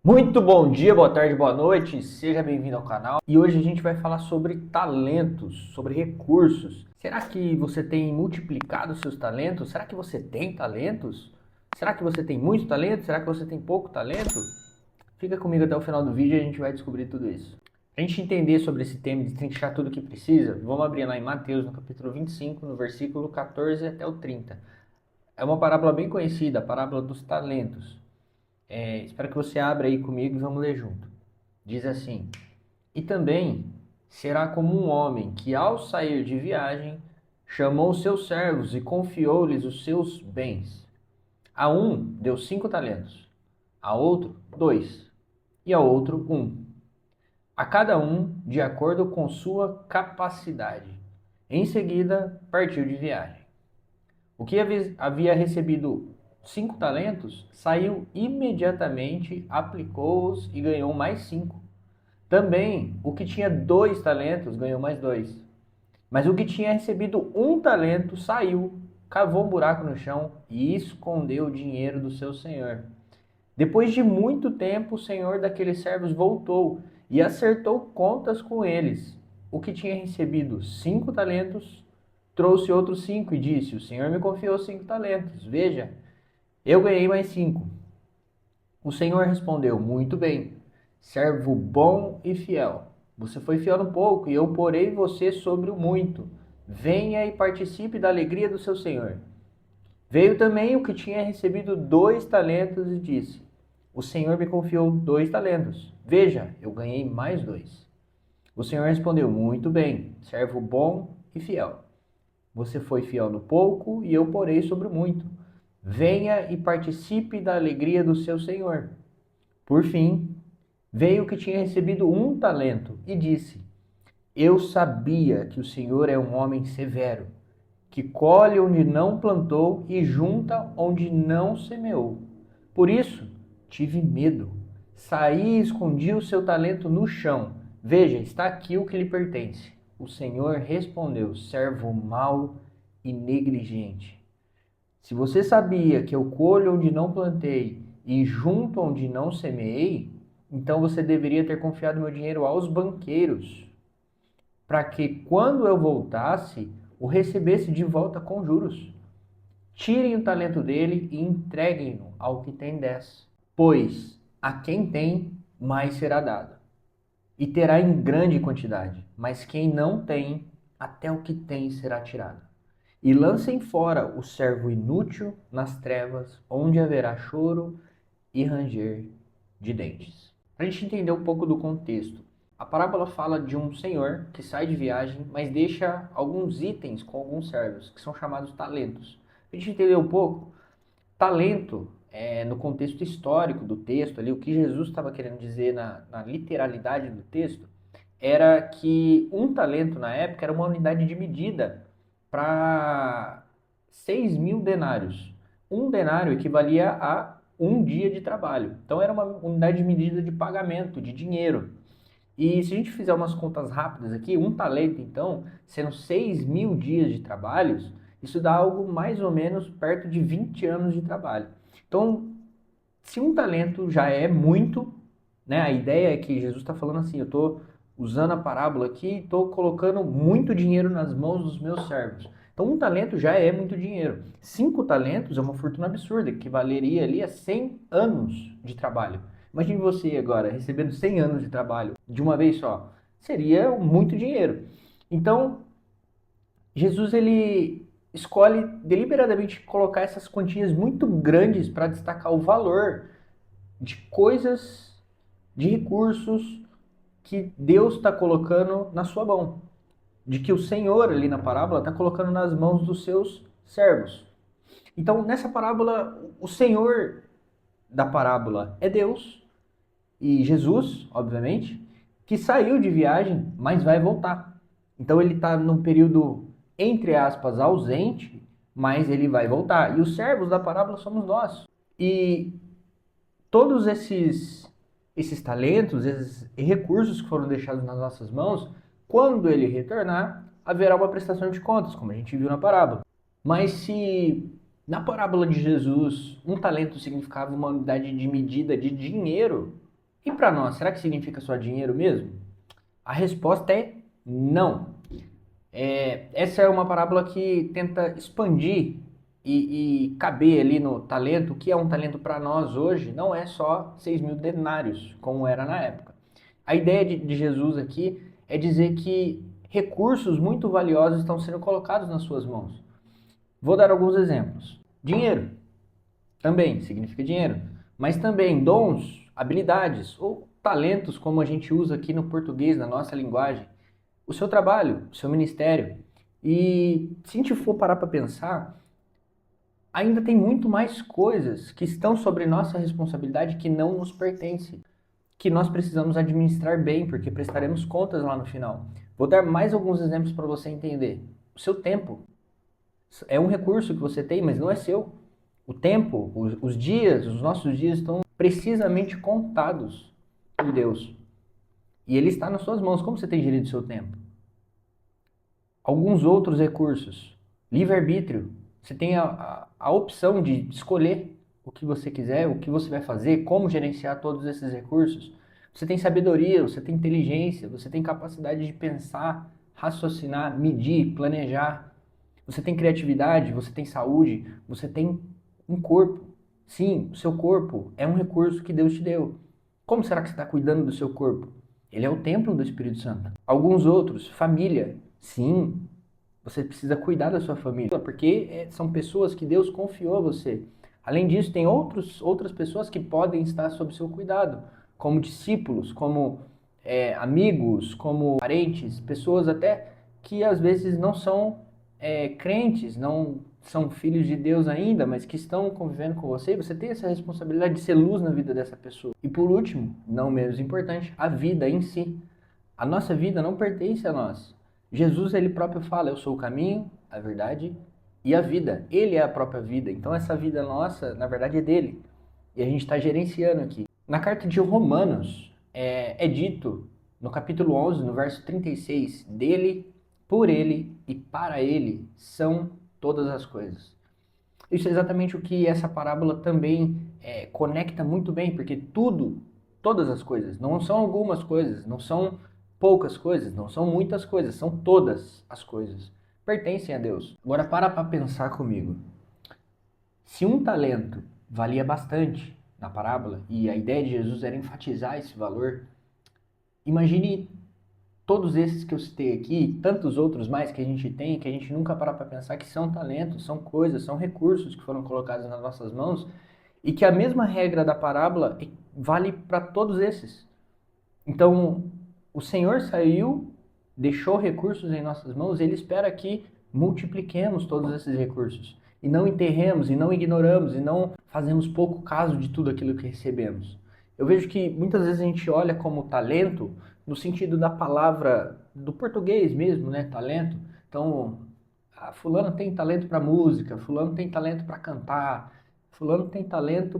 Muito bom dia, boa tarde, boa noite, seja bem-vindo ao canal. E hoje a gente vai falar sobre talentos, sobre recursos. Será que você tem multiplicado seus talentos? Será que você tem talentos? Será que você tem muito talento? Será que você tem pouco talento? Fica comigo até o final do vídeo e a gente vai descobrir tudo isso. Para a gente entender sobre esse tema e destrinchar tudo o que precisa, vamos abrir lá em Mateus, no capítulo 25, no versículo 14 até o 30. É uma parábola bem conhecida, a parábola dos talentos. Espero que você abra aí comigo e vamos ler junto. Diz assim: E também será como um homem que, ao sair de viagem, chamou os seus servos e confiou-lhes os seus bens. A um deu 5 talentos, a outro 2, e a outro 1. A cada um de acordo com sua capacidade. Em seguida, partiu de viagem. O que havia recebido 5 talentos saiu imediatamente, aplicou-os e ganhou mais 5. Também o que tinha 2 talentos ganhou mais 2. Mas o que tinha recebido 1 talento saiu, cavou um buraco no chão e escondeu o dinheiro do seu senhor. Depois de muito tempo, o senhor daqueles servos voltou e acertou contas com eles. O que tinha recebido 5 talentos trouxe outros 5 e disse: O senhor me confiou 5 talentos. Veja, eu ganhei mais 5. O senhor respondeu: Muito bem, servo bom e fiel. Você foi fiel no pouco e eu porei você sobre o muito. Venha e participe da alegria do seu senhor. Veio também o que tinha recebido 2 talentos e disse: O senhor me confiou 2 talentos. Veja, eu ganhei mais 2. O senhor respondeu: Muito bem, servo bom e fiel. Você foi fiel no pouco e eu porei sobre o muito. Venha e participe da alegria do seu senhor. Por fim, veio o que tinha recebido 1 talento e disse: Eu sabia que o senhor é um homem severo, que colhe onde não plantou e junta onde não semeou. Por isso, tive medo. Saí e escondi o seu talento no chão. Veja, está aqui o que lhe pertence. O Senhor respondeu: Servo mau e negligente. Se você sabia que eu colho onde não plantei e junto onde não semeei, então você deveria ter confiado meu dinheiro aos banqueiros, para que quando eu voltasse, o recebesse de volta com juros. Tirem o talento dele e entreguem-no ao que tem 10. Pois a quem tem, mais será dado, e terá em grande quantidade. Mas quem não tem, até o que tem será tirado. E lancem fora o servo inútil nas trevas, onde haverá choro e ranger de dentes. Para a gente entender um pouco do contexto, a parábola fala de um senhor que sai de viagem, mas deixa alguns itens com alguns servos, que são chamados talentos. Para a gente entender um pouco, talento, no contexto histórico do texto, ali, o que Jesus estava querendo dizer na literalidade do texto, era que 1 talento na época era uma unidade de medida para 6.000 denários. Um denário equivalia a um dia de trabalho. Então era uma unidade de medida de pagamento, de dinheiro. E se a gente fizer umas contas rápidas aqui, 1 talento, então, sendo 6.000 dias de trabalhos, isso dá algo mais ou menos perto de 20 anos de trabalho. Então, se 1 talento já é muito, né? A ideia é que Jesus está falando assim: eu estou usando a parábola aqui e estou colocando muito dinheiro nas mãos dos meus servos. Então, 1 talento já é muito dinheiro. 5 talentos é uma fortuna absurda, que valeria ali a 100 anos de trabalho. Imagine você agora recebendo 100 anos de trabalho de uma vez só. Seria muito dinheiro. Então, Jesus ele escolhe deliberadamente colocar essas quantias muito grandes para destacar o valor de coisas, de recursos que Deus está colocando na sua mão, de que o Senhor ali na parábola está colocando nas mãos dos seus servos. Então, nessa parábola, o Senhor da parábola é Deus e Jesus, obviamente, que saiu de viagem, mas vai voltar. Então, ele está num período, entre aspas, ausente, mas ele vai voltar. E os servos da parábola somos nós. E todos esses talentos, esses recursos que foram deixados nas nossas mãos, quando ele retornar, haverá uma prestação de contas, como a gente viu na parábola. Mas se na parábola de Jesus 1 talento significava uma unidade de medida de dinheiro, E para nós, será que significa só dinheiro mesmo? A resposta é não. Essa é uma parábola que tenta expandir e caber ali no talento. O que é um talento para nós hoje não é só 6.000 denários, como era na época. A ideia de Jesus aqui é dizer que recursos muito valiosos estão sendo colocados nas suas mãos. Vou dar alguns exemplos. Dinheiro também significa dinheiro, mas também dons, habilidades ou talentos, como a gente usa aqui no português, na nossa linguagem. O seu trabalho, o seu ministério. E se a gente for parar para pensar, ainda tem muito mais coisas que estão sobre nossa responsabilidade que não nos pertencem, que nós precisamos administrar bem, porque prestaremos contas lá no final. Vou dar mais alguns exemplos para você entender. O seu tempo é um recurso que você tem, mas não é seu. O tempo, os dias, os nossos dias estão precisamente contados por Deus. E Ele está nas suas mãos. Como você tem gerido o seu tempo? Alguns outros recursos. Livre-arbítrio. Você tem a opção de escolher o que você quiser, o que você vai fazer, como gerenciar todos esses recursos. Você tem sabedoria, você tem inteligência, você tem capacidade de pensar, raciocinar, medir, planejar. Você tem criatividade, você tem saúde, você tem um corpo. Sim, o seu corpo é um recurso que Deus te deu. Como será que você está cuidando do seu corpo? Ele é o templo do Espírito Santo. Alguns outros, família. Sim, você precisa cuidar da sua família, porque são pessoas que Deus confiou a você. Além disso, tem outras pessoas que podem estar sob seu cuidado, como discípulos, como amigos, como parentes, pessoas até que às vezes não são crentes, não são filhos de Deus ainda, mas que estão convivendo com você. Você tem essa responsabilidade de ser luz na vida dessa pessoa. E por último, não menos importante, a vida em si. A nossa vida não pertence a nós. Jesus, ele próprio fala, eu sou o caminho, a verdade e a vida. Ele é a própria vida. Então essa vida nossa, na verdade, é dele. E a gente está gerenciando aqui. Na carta de Romanos, é dito, no capítulo 11, no verso 36, dele, por ele e para ele são todas as coisas. Isso é exatamente o que essa parábola também conecta muito bem, porque tudo, todas as coisas, não são algumas coisas, não são poucas coisas, não são muitas coisas, são todas as coisas. Pertencem a Deus. Agora para pensar comigo. Se um talento valia bastante na parábola, e a ideia de Jesus era enfatizar esse valor, imagine todos esses que eu citei aqui, tantos outros mais que a gente tem, que a gente nunca para pensar que são talentos, são coisas, são recursos que foram colocados nas nossas mãos, e que a mesma regra da parábola vale para todos esses. Então, o Senhor saiu, deixou recursos em nossas mãos, e Ele espera que multipliquemos todos esses recursos. E não enterremos, e não ignoramos, e não fazemos pouco caso de tudo aquilo que recebemos. Eu vejo que muitas vezes a gente olha como talento, no sentido da palavra, do português mesmo, né? Talento. Então, fulano tem talento para música, fulano tem talento para cantar, fulano tem talento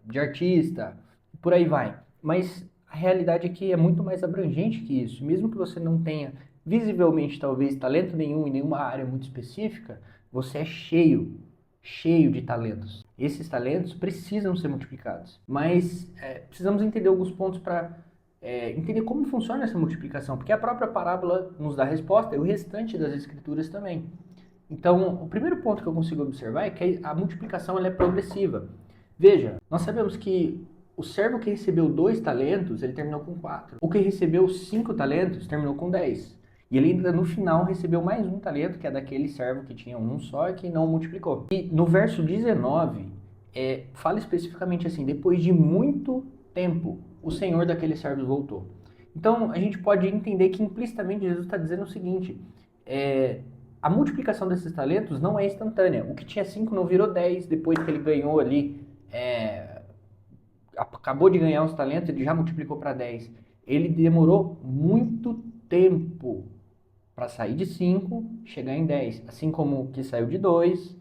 de artista, por aí vai. Mas a realidade é que é muito mais abrangente que isso. Mesmo que você não tenha visivelmente talvez talento nenhum em nenhuma área muito específica, você é cheio de talentos. Esses talentos precisam ser multiplicados. Mas precisamos entender alguns pontos para entender como funciona essa multiplicação, porque a própria parábola nos dá a resposta e o restante das escrituras também. Então, o primeiro ponto que eu consigo observar é que a multiplicação ela é progressiva. Veja, nós sabemos que o servo que recebeu 2 talentos, ele terminou com 4. O que recebeu 5 talentos, terminou com 10. E ele ainda no final recebeu mais um talento, que é daquele servo que tinha um só e que não multiplicou. E no verso 19, fala especificamente assim, depois de muito tempo, o senhor daquele servo voltou. Então, a gente pode entender que implicitamente Jesus está dizendo o seguinte, a multiplicação desses talentos não é instantânea. O que tinha 5 não virou 10 depois que ele ganhou ali, acabou de ganhar os talentos, ele já multiplicou para 10. Ele demorou muito tempo para sair de 5, chegar em 10. Assim como que saiu de 2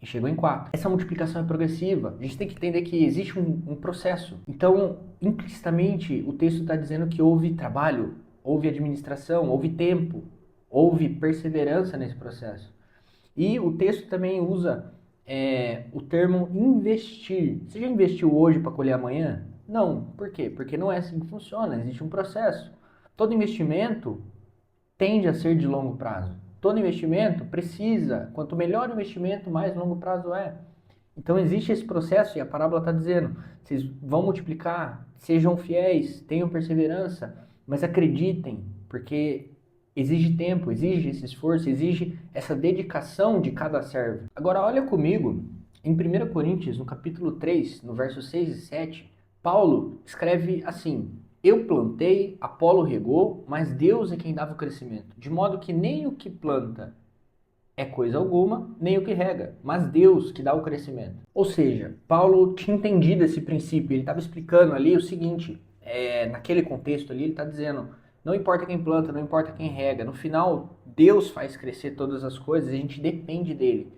e chegou em 4. Essa multiplicação é progressiva. A gente tem que entender que existe um processo. Então, implicitamente, o texto está dizendo que houve trabalho, houve administração, houve tempo, houve perseverança nesse processo. E o texto também usa o termo investir. Você já investiu hoje para colher amanhã? Não. Por quê? Porque não é assim que funciona, existe um processo. Todo investimento tende a ser de longo prazo. Todo investimento precisa, quanto melhor o investimento, mais longo prazo é. Então existe esse processo e a parábola está dizendo, vocês vão multiplicar, sejam fiéis, tenham perseverança, mas acreditem, porque exige tempo, exige esse esforço, exige essa dedicação de cada servo. Agora olha comigo, em 1 Coríntios, no capítulo 3, no verso 6 e 7, Paulo escreve assim: eu plantei, Apolo regou, mas Deus é quem dava o crescimento. De modo que nem o que planta é coisa alguma, nem o que rega, mas Deus que dá o crescimento. Ou seja, Paulo tinha entendido esse princípio, ele estava explicando ali o seguinte, naquele contexto ali, ele está dizendo, não importa quem planta, não importa quem rega, no final, Deus faz crescer todas as coisas e a gente depende dele.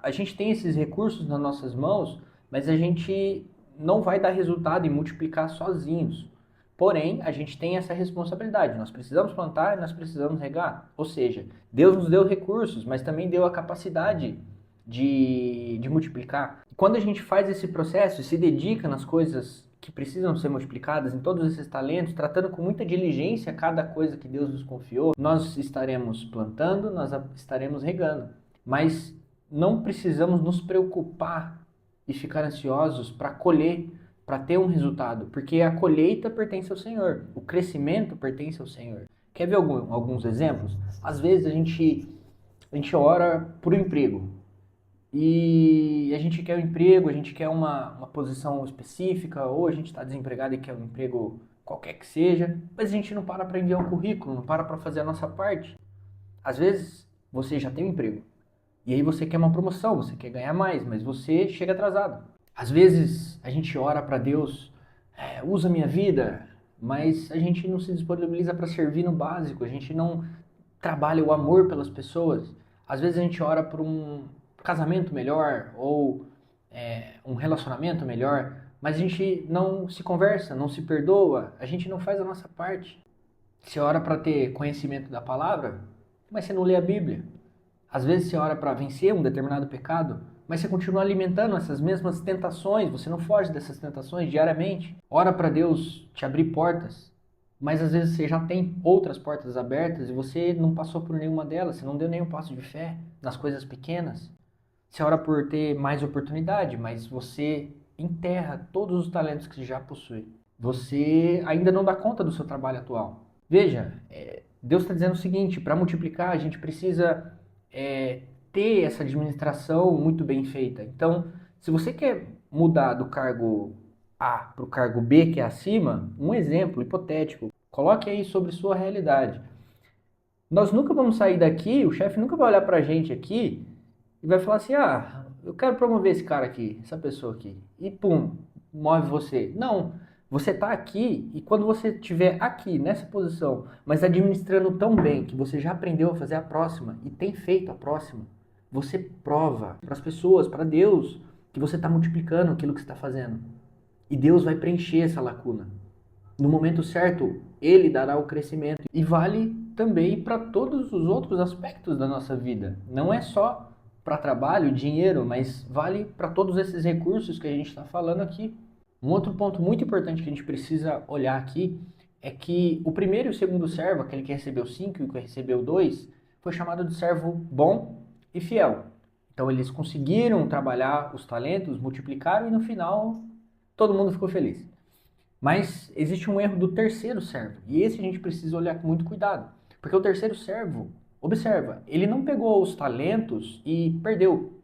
A gente tem esses recursos nas nossas mãos, mas a gente não vai dar resultado e multiplicar sozinhos. Porém, a gente tem essa responsabilidade. Nós precisamos plantar e nós precisamos regar. Ou seja, Deus nos deu recursos, mas também deu a capacidade de multiplicar. Quando a gente faz esse processo e se dedica nas coisas que precisam ser multiplicadas, em todos esses talentos, tratando com muita diligência cada coisa que Deus nos confiou, nós estaremos plantando, nós estaremos regando. Mas não precisamos nos preocupar e ficar ansiosos para colher, para ter um resultado, porque a colheita pertence ao Senhor, o crescimento pertence ao Senhor. Quer ver alguns exemplos? Às vezes a gente ora por um emprego e a gente quer um emprego, a gente quer uma posição específica, ou a gente está desempregado e quer um emprego qualquer que seja, mas a gente não para enviar um currículo, não para fazer a nossa parte. Às vezes você já tem um emprego, e aí você quer uma promoção, você quer ganhar mais, mas você chega atrasado. Às vezes a gente ora para Deus, usa minha vida, mas a gente não se disponibiliza para servir no básico, a gente não trabalha o amor pelas pessoas. Às vezes a gente ora por um casamento melhor ou um relacionamento melhor, mas a gente não se conversa, não se perdoa, a gente não faz a nossa parte. Você ora para ter conhecimento da palavra, mas você não lê a Bíblia. Às vezes você ora para vencer um determinado pecado, mas você continua alimentando essas mesmas tentações, você não foge dessas tentações diariamente. Ora para Deus te abrir portas, mas às vezes você já tem outras portas abertas e você não passou por nenhuma delas, você não deu nenhum passo de fé nas coisas pequenas. Você ora por ter mais oportunidade, mas você enterra todos os talentos que você já possui. Você ainda não dá conta do seu trabalho atual. Veja, Deus está dizendo o seguinte, para multiplicar a gente precisa ter essa administração muito bem feita. Então, se você quer mudar do cargo A para o cargo B, que é acima, um exemplo hipotético, coloque aí sobre sua realidade. Nós nunca vamos sair daqui, o chefe nunca vai olhar para a gente aqui e vai falar assim, eu quero promover esse cara aqui, essa pessoa aqui, e pum, move você. Não, você está aqui e quando você estiver aqui, nessa posição, mas administrando tão bem que você já aprendeu a fazer a próxima e tem feito a próxima, você prova para as pessoas, para Deus, que você está multiplicando aquilo que você está fazendo. E Deus vai preencher essa lacuna. No momento certo, Ele dará o crescimento. E vale também para todos os outros aspectos da nossa vida. Não é só para trabalho, dinheiro, mas vale para todos esses recursos que a gente está falando aqui. Um outro ponto muito importante que a gente precisa olhar aqui é que o primeiro e o segundo servo, aquele que recebeu 5 e o que recebeu 2, foi chamado de servo bom e fiel. Então eles conseguiram trabalhar os talentos, multiplicaram e no final todo mundo ficou feliz. Mas existe um erro do terceiro servo e esse a gente precisa olhar com muito cuidado. Porque o terceiro servo, observa, ele não pegou os talentos e perdeu.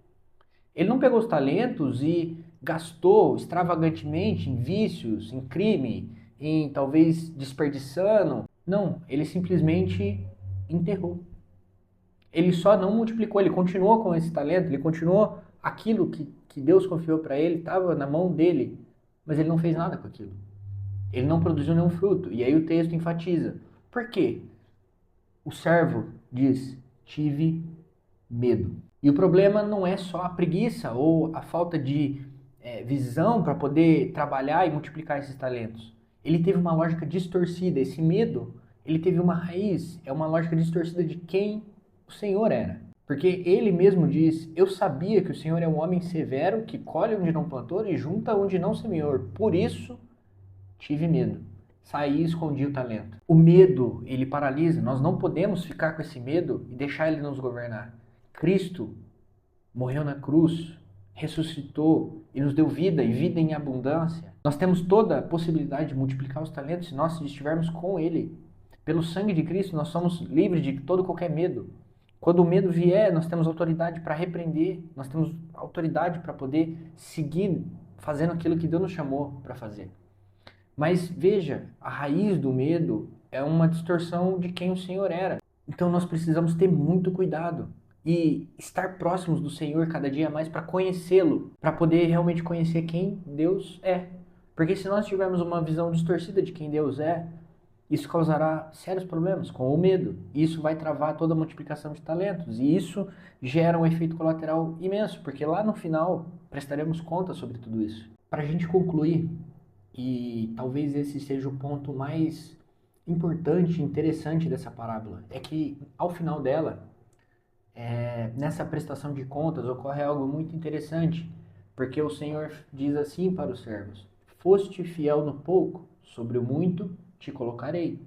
Ele não pegou os talentos e gastou extravagantemente em vícios, em crime, em talvez desperdiçando. Não, ele simplesmente enterrou. Ele só não multiplicou, ele continuou com esse talento, ele continuou aquilo que Deus confiou para ele, estava na mão dele, mas ele não fez nada com aquilo. Ele não produziu nenhum fruto. E aí o texto enfatiza. Por quê? O servo diz, tive medo. E o problema não é só a preguiça ou a falta de visão para poder trabalhar e multiplicar esses talentos. Ele teve uma lógica distorcida. Esse medo, ele teve uma raiz, é uma lógica distorcida de quem o Senhor era. Porque ele mesmo diz: eu sabia que o Senhor é um homem severo, que colhe onde não plantou e junta onde não semeou. Por isso tive medo. Saí e escondi o talento. O medo, ele paralisa. Nós não podemos ficar com esse medo e deixar ele nos governar. Cristo morreu na cruz, ressuscitou e nos deu vida e vida em abundância. Nós temos toda a possibilidade de multiplicar os talentos se nós estivermos com Ele. Pelo sangue de Cristo, nós somos livres de todo e qualquer medo. Quando o medo vier, nós temos autoridade para repreender, nós temos autoridade para poder seguir fazendo aquilo que Deus nos chamou para fazer. Mas veja, a raiz do medo é uma distorção de quem o Senhor era. Então nós precisamos ter muito cuidado e estar próximos do Senhor cada dia mais para conhecê-lo, para poder realmente conhecer quem Deus é. Porque se nós tivermos uma visão distorcida de quem Deus é, isso causará sérios problemas com o medo. Isso vai travar toda a multiplicação de talentos. E isso gera um efeito colateral imenso, porque lá no final prestaremos conta sobre tudo isso. Para a gente concluir, e talvez esse seja o ponto mais importante e interessante dessa parábola, é que ao final dela, nessa prestação de contas, ocorre algo muito interessante, porque o Senhor diz assim para os servos: foste fiel no pouco, sobre o muito te colocarei.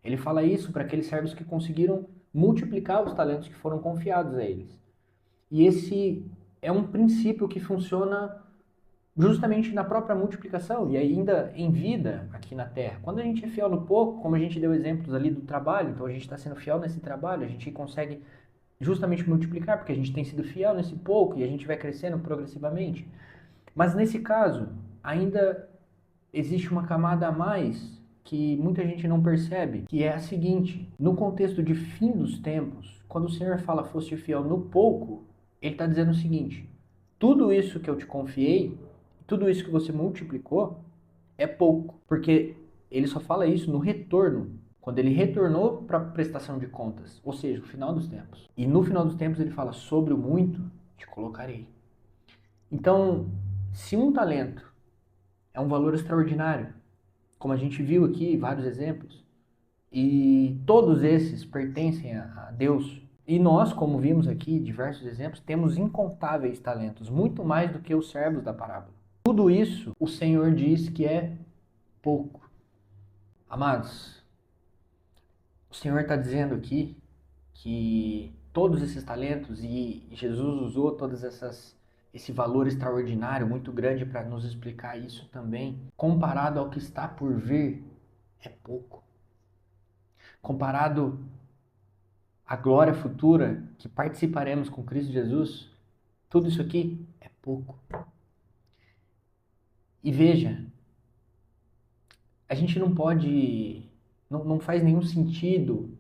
Ele fala isso para aqueles servos que conseguiram multiplicar os talentos que foram confiados a eles. E esse é um princípio que funciona justamente na própria multiplicação e ainda em vida aqui na Terra. Quando a gente é fiel no pouco, como a gente deu exemplos ali do trabalho, então a gente está sendo fiel nesse trabalho, a gente consegue justamente multiplicar, porque a gente tem sido fiel nesse pouco e a gente vai crescendo progressivamente. Mas nesse caso, ainda existe uma camada a mais que muita gente não percebe, que é a seguinte: no contexto de fim dos tempos, quando o Senhor fala foste fiel no pouco, ele está dizendo o seguinte: tudo isso que eu te confiei, tudo isso que você multiplicou, é pouco, porque ele só fala isso no retorno, quando ele retornou para a prestação de contas, ou seja, o final dos tempos. E no final dos tempos ele fala: sobre o muito te colocarei. Então, se um talento é um valor extraordinário, como a gente viu aqui vários exemplos, e todos esses pertencem a Deus, e nós, como vimos aqui diversos exemplos, temos incontáveis talentos, muito mais do que os servos da parábola. Tudo isso o Senhor diz que é pouco. Amados, o Senhor está dizendo aqui que todos esses talentos, e Jesus usou esse valor extraordinário, muito grande, para nos explicar isso também, comparado ao que está por vir, é pouco. Comparado à glória futura que participaremos com Cristo Jesus, tudo isso aqui é pouco. E veja, a gente não pode, não faz nenhum sentido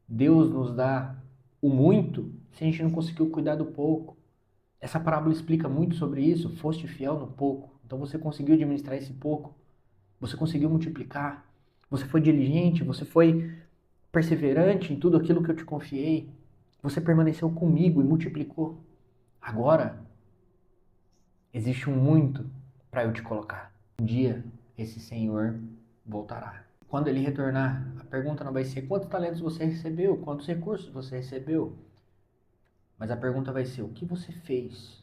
Deus nos dar o muito se a gente não conseguiu cuidar do pouco. Essa parábola explica muito sobre isso. Foste fiel no pouco, então você conseguiu administrar esse pouco, você conseguiu multiplicar, você foi diligente, você foi perseverante em tudo aquilo que eu te confiei, você permaneceu comigo e multiplicou. Agora, existe um muito para eu te colocar. Um dia, esse Senhor voltará. Quando ele retornar, a pergunta não vai ser quantos talentos você recebeu, quantos recursos você recebeu, mas a pergunta vai ser: o que você fez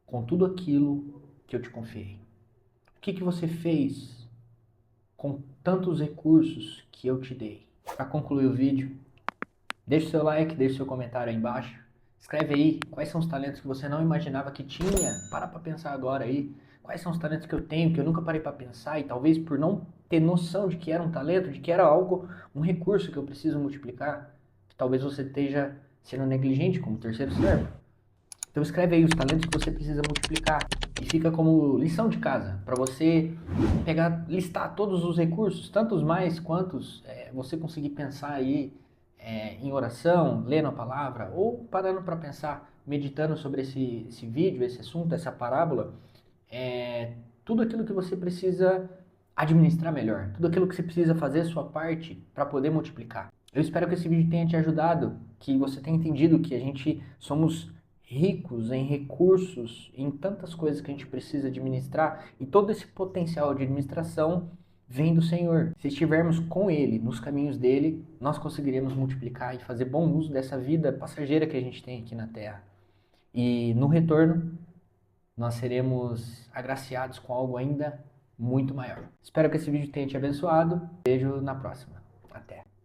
com tudo aquilo que eu te confiei? O que você fez com tantos recursos que eu te dei? Para concluir o vídeo, deixe seu like, deixe seu comentário aí embaixo. Escreve aí quais são os talentos que você não imaginava que tinha. Para pensar agora aí. Quais são os talentos que eu tenho, que eu nunca parei para pensar, e talvez por não ter noção de que era um talento, de que era algo, um recurso que eu preciso multiplicar, que talvez você esteja sendo negligente como terceiro servo. Então escreve aí os talentos que você precisa multiplicar e fica como lição de casa para você pegar, listar todos os recursos, tantos mais quantos você conseguir pensar aí em oração, lendo a palavra ou parando para pensar, meditando sobre esse vídeo, esse assunto, essa parábola. Tudo aquilo que você precisa administrar melhor, tudo aquilo que você precisa fazer a sua parte para poder multiplicar. Eu espero que esse vídeo tenha te ajudado, que você tenha entendido que a gente somos ricos em recursos, em tantas coisas que a gente precisa administrar, e todo esse potencial de administração vem do Senhor. Se estivermos com Ele, nos caminhos dele, nós conseguiremos multiplicar e fazer bom uso dessa vida passageira que a gente tem aqui na Terra. E no retorno, nós seremos agraciados com algo ainda muito maior. Espero que esse vídeo tenha te abençoado. Beijo na próxima. Até!